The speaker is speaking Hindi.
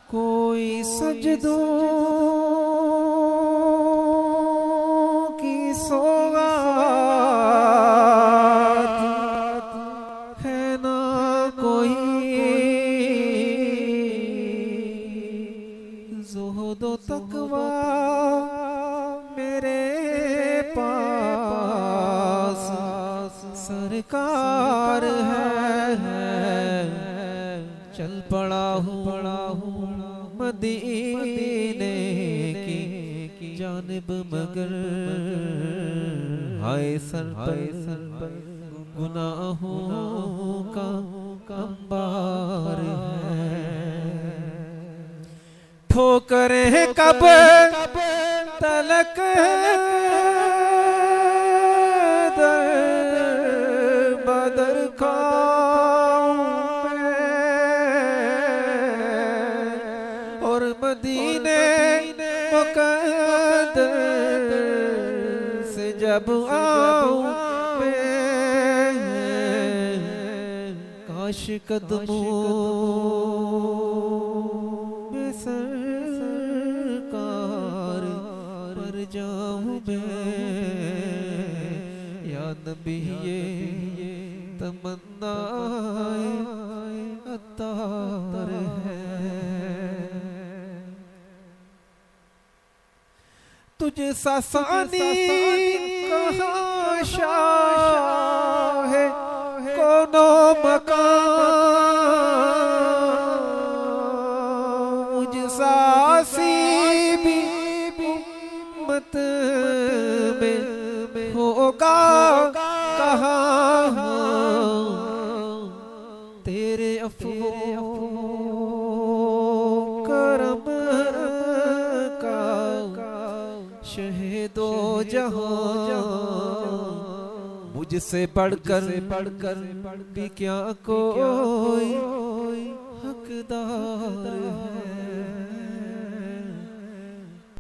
कोई सजदों की सौगात है ना कोई, ज़ुहद व तक़वा मेरे पास सरकार है। चल पड़ा हूँ मदीने की जानिब, मगर हाय सर पर गुनाहों का अंबार है। ठोकरें कब तलक दर बदर खाऊं और मदीने मुक़द्दस से जब आऊं मैं, काश कदमों में सरकार पर जाऊं मैं। या नबी ये तमन्नाए अत्तार है। तुझे सासानी कहाँ शाह है कोनो मकान, मुझ सासी भी उम्मत में होगा कहाँ। तेरे अफ़्वो करम का शहीदो जहां, मुझसे बढ़कर भी क्या कोई